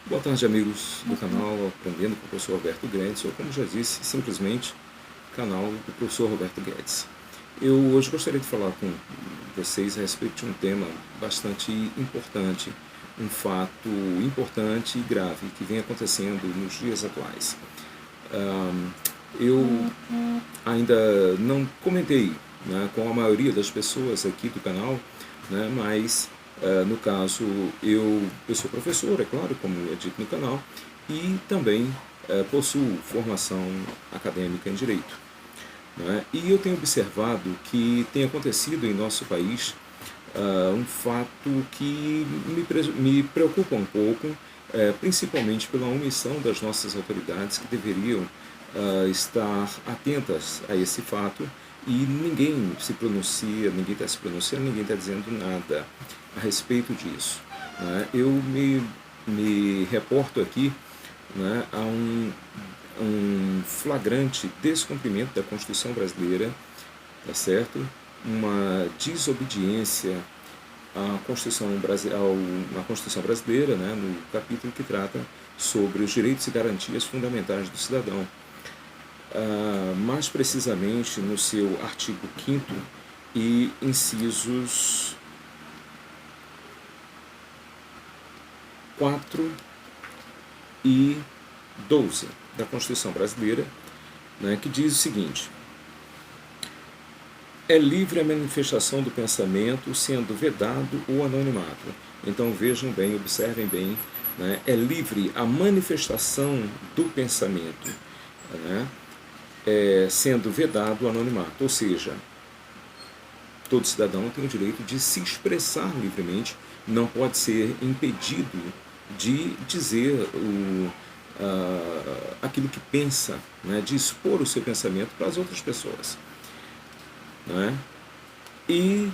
Boa tarde, amigos do canal Aprendendo com o Professor Roberto Guedes, ou como já disse, simplesmente canal do Professor Roberto Guedes. Eu hoje gostaria de falar com vocês a respeito de um tema bastante importante, um fato importante e grave que vem acontecendo nos dias atuais. Eu ainda não comentei, né, com a maioria das pessoas aqui do canal, né, mas no caso eu sou professor, é claro, como é dito no canal, e também possuo formação acadêmica em Direito. Né, e eu tenho observado que tem acontecido em nosso país um fato que me preocupa um pouco, principalmente pela omissão das nossas autoridades que deveriam estar atentas a esse fato, e ninguém se pronuncia, ninguém está se pronunciando, ninguém está dizendo nada a respeito disso. Né? Eu me reporto aqui, né, a um flagrante descumprimento da Constituição brasileira, tá certo? Uma desobediência à Constituição brasileira, né, no capítulo que trata sobre os direitos e garantias fundamentais do cidadão. Mais precisamente no seu artigo 5º e incisos 4 e 12 da Constituição brasileira, né, que diz o seguinte: é livre a manifestação do pensamento, sendo vedado o anonimato. Então vejam bem, observem bem, né, é livre a manifestação do pensamento, né, sendo vedado o anonimato, ou seja, todo cidadão tem o direito de se expressar livremente, não pode ser impedido de dizer aquilo que pensa, né, de expor o seu pensamento para as outras pessoas. Né? E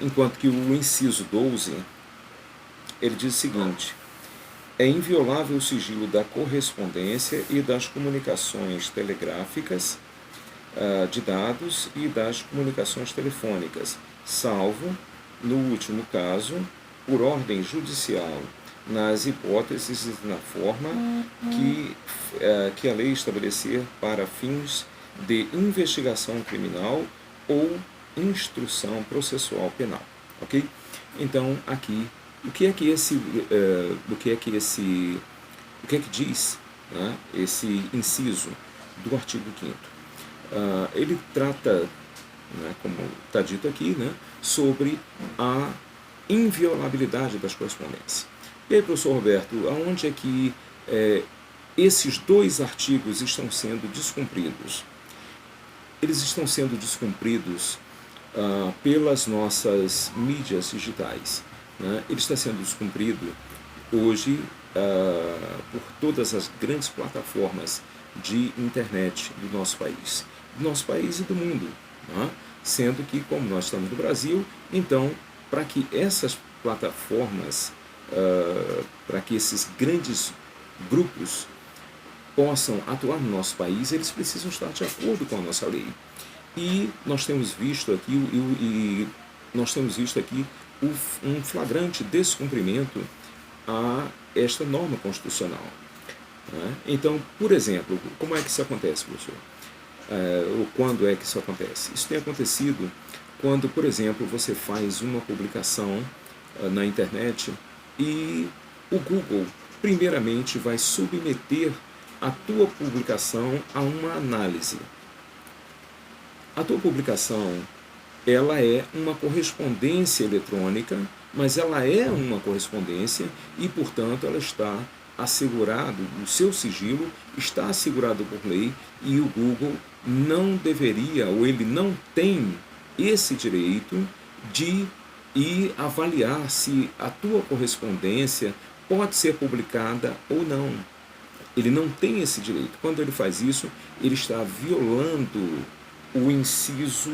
enquanto que o inciso 12, ele diz o seguinte: é inviolável o sigilo da correspondência e das comunicações telegráficas, de dados e das comunicações telefônicas, salvo, no último caso, por ordem judicial, nas hipóteses e na forma que a lei estabelecer para fins de investigação criminal ou instrução processual penal. Ok? Então, aqui, o que é que diz, né, esse inciso do artigo 5º? Ele trata, né, como está dito aqui, né, sobre a inviolabilidade das correspondências. E aí, professor Roberto, aonde é que esses dois artigos estão sendo descumpridos? Eles estão sendo descumpridos pelas nossas mídias digitais. Né? Ele está sendo descumprido hoje por todas as grandes plataformas de internet do nosso país e do mundo. Né? Sendo que, como nós estamos no Brasil, então, para que essas plataformas, para que esses grandes grupos possam atuar no nosso país, eles precisam estar de acordo com a nossa lei. E nós temos visto aqui, um flagrante descumprimento a esta norma constitucional. Né? Então, por exemplo, como é que isso acontece, professor? Ou quando é que isso acontece? Isso tem acontecido quando, por exemplo, você faz uma publicação na internet e o Google, primeiramente, vai submeter a tua publicação a uma análise. A tua publicação, ela é uma correspondência eletrônica, mas ela é uma correspondência e, portanto, ela está assegurado, o seu sigilo está assegurado por lei, e o Google não deveria, ou ele não tem esse direito de ir avaliar se a tua correspondência pode ser publicada ou não. Ele não tem esse direito. Quando ele faz isso, ele está violando o inciso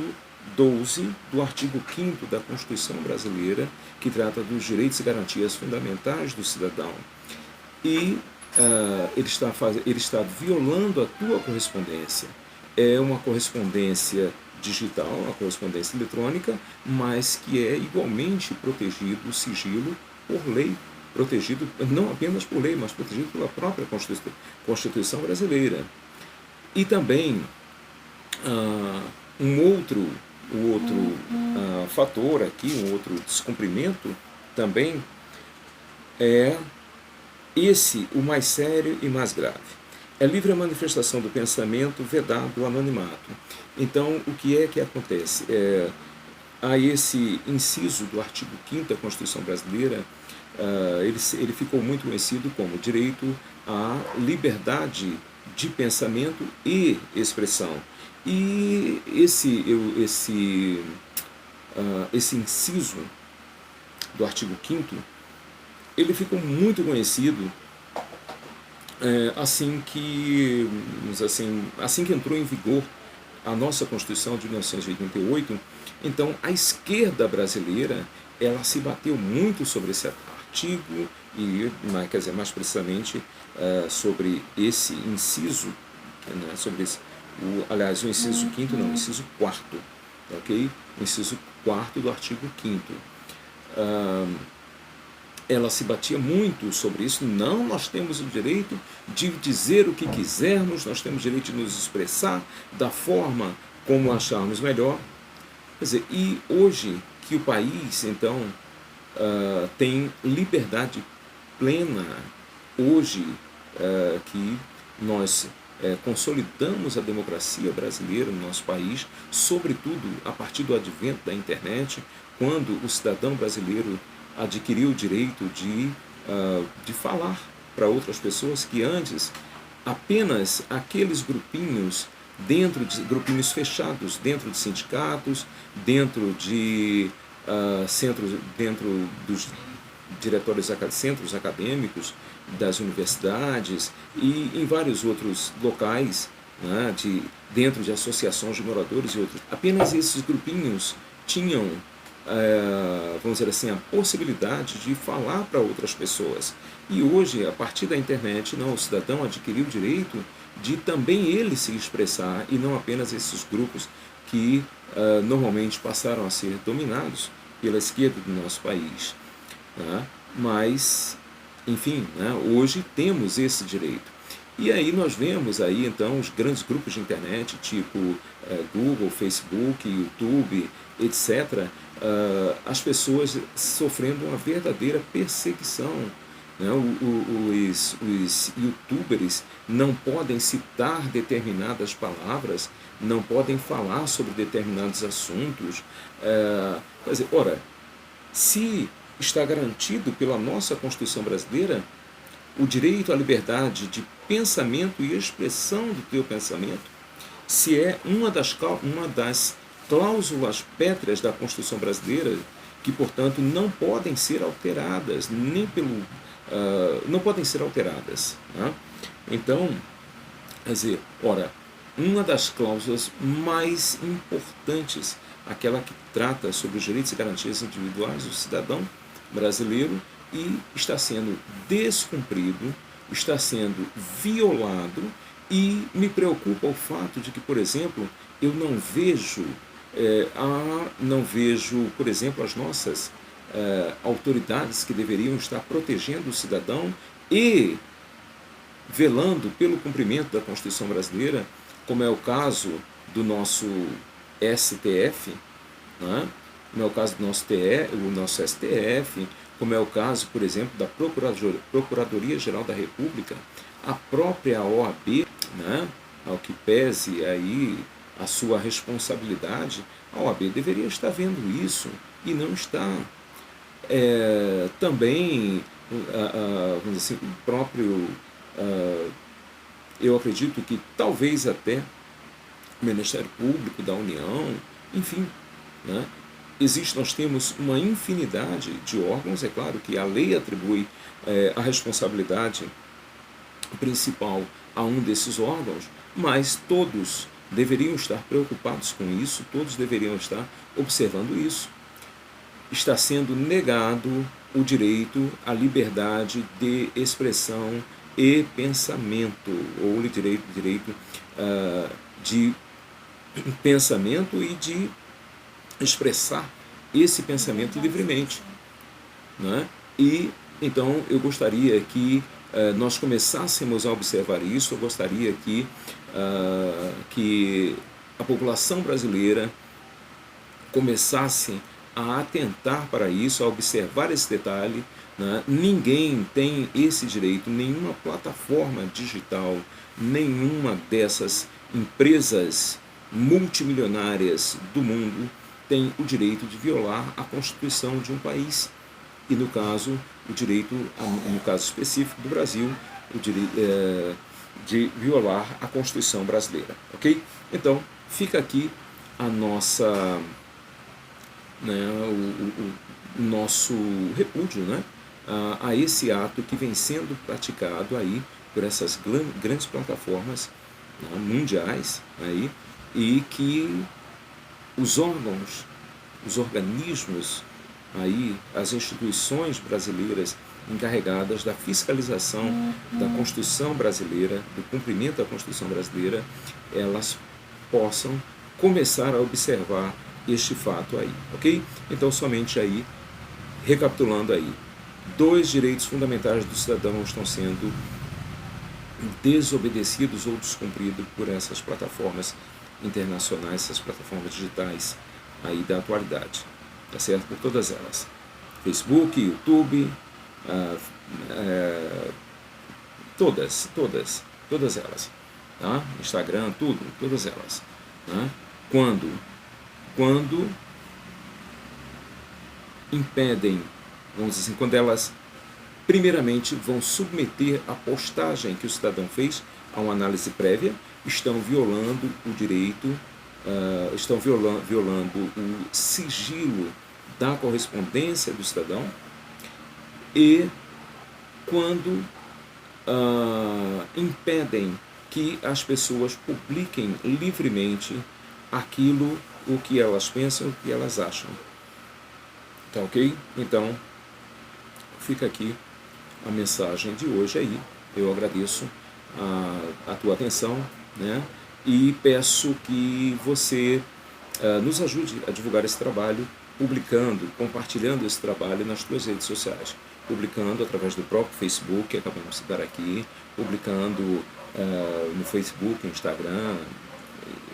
12 do artigo 5º da Constituição brasileira, que trata dos direitos e garantias fundamentais do cidadão. E ele está violando a tua correspondência. É uma correspondência digital, uma correspondência eletrônica, mas que é igualmente protegido o sigilo por lei. protegido não apenas por lei, mas protegido pela própria Constituição brasileira. E também um outro fator aqui, um outro descumprimento também é o mais sério e mais grave. É livre a manifestação do pensamento, vedado o anonimato. Então, o que é que acontece? Há esse inciso do artigo 5º da Constituição brasileira, ele ficou muito conhecido como direito à liberdade de pensamento e expressão. E esse inciso do artigo 5º, ele ficou muito conhecido assim que entrou em vigor a nossa Constituição de 1988. Então, a esquerda brasileira, ela se bateu muito sobre esse artigo e, mais precisamente, sobre esse inciso, né, aliás, o inciso 5º não, o inciso 4º, ok? O inciso 4º do artigo 5º. Ela se batia muito sobre isso. Não, nós temos o direito de dizer o que quisermos, nós temos o direito de nos expressar da forma como acharmos melhor. Quer dizer, e hoje que o país, então, tem liberdade plena, hoje que nós consolidamos a democracia brasileira no nosso país, sobretudo a partir do advento da internet, quando o cidadão brasileiro adquiriu o direito de falar para outras pessoas que antes apenas aqueles grupinhos grupinhos fechados dentro de sindicatos, dentro dos diretórios, centros acadêmicos das universidades e em vários outros locais, né, dentro de associações de moradores e outros. Apenas esses grupinhos tinham, vamos dizer assim, a possibilidade de falar para outras pessoas. E hoje, a partir da internet, o cidadão adquiriu o direito de também ele se expressar, e não apenas esses grupos que normalmente passaram a ser dominados pela esquerda do nosso país. Tá? Mas, enfim, né, hoje temos esse direito. E aí nós vemos aí, então, os grandes grupos de internet, tipo Google, Facebook, YouTube, etc., as pessoas sofrendo uma verdadeira perseguição. Né? Os youtubers não podem citar determinadas palavras, não podem falar sobre determinados assuntos. Quer dizer, ora, se está garantido pela nossa Constituição brasileira o direito à liberdade de pensamento e expressão do teu pensamento, se é uma das cláusulas pétreas da Constituição brasileira, que, portanto, não podem ser alteradas, não podem ser alteradas. Né? Então, quer dizer, ora, uma das cláusulas mais importantes, aquela que trata sobre os direitos e garantias individuais do cidadão brasileiro, e está sendo descumprido, está sendo violado, e me preocupa o fato de que, por exemplo, eu não vejo, por exemplo, as nossas autoridades que deveriam estar protegendo o cidadão e velando pelo cumprimento da Constituição brasileira, como é o caso do nosso STF, né? Como é o caso do nosso STF, como é o caso, por exemplo, da Procuradoria-Geral da República, a própria OAB, né? Ao que pese aí a sua responsabilidade, a OAB deveria estar vendo isso e não está. Também, vamos dizer assim, o próprio, eu acredito que talvez até o Ministério Público da União, enfim, né? Nós temos uma infinidade de órgãos. É claro que a lei atribui a responsabilidade principal a um desses órgãos, mas todos deveriam estar preocupados com isso, todos deveriam estar observando isso. Está sendo negado o direito à liberdade de expressão e pensamento, ou o direito de pensamento e de expressar esse pensamento livremente. Né? E Então, eu gostaria que nós começássemos a observar isso, eu gostaria que a população brasileira começasse a atentar para isso, a observar esse detalhe, né? Ninguém tem esse direito, nenhuma plataforma digital, nenhuma dessas empresas multimilionárias do mundo tem o direito de violar a Constituição de um país. E no caso, o direito, no caso específico do Brasil, o direito de violar a Constituição brasileira, ok? Então, fica aqui a nossa, né, o nosso repúdio, né, a esse ato que vem sendo praticado aí por essas grandes plataformas, né, mundiais aí, e que os órgãos, os organismos aí, as instituições brasileiras encarregadas da fiscalização da Constituição brasileira, do cumprimento da Constituição brasileira, elas possam começar a observar este fato aí, ok? Então, somente aí, recapitulando aí, 2 direitos fundamentais do cidadão estão sendo desobedecidos ou descumpridos por essas plataformas internacionais, essas plataformas digitais aí da atualidade, tá certo? Por todas elas, Facebook, YouTube, todas elas, tá? Instagram, todas elas, tá? Quando impedem, vamos dizer assim, quando elas primeiramente vão submeter a postagem que o cidadão fez a uma análise prévia, estão violando o direito, estão violando o sigilo da correspondência do cidadão, e quando impedem que as pessoas publiquem livremente aquilo, o que elas pensam, o que elas acham. Tá ok? Então, fica aqui a mensagem de hoje aí. Eu agradeço a tua atenção, né? E peço que você nos ajude a divulgar esse trabalho, publicando, compartilhando esse trabalho nas tuas redes sociais, publicando através do próprio Facebook, que acabamos de citar aqui, publicando no Facebook, no Instagram,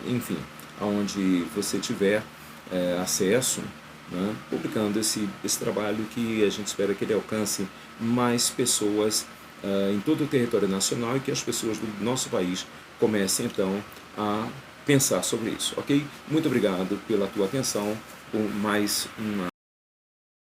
enfim, aonde você tiver acesso, né, publicando esse trabalho, que a gente espera que ele alcance mais pessoas em todo o território nacional, e que as pessoas do nosso país comecem então a pensar sobre isso, ok? Muito obrigado pela tua atenção, por mais uma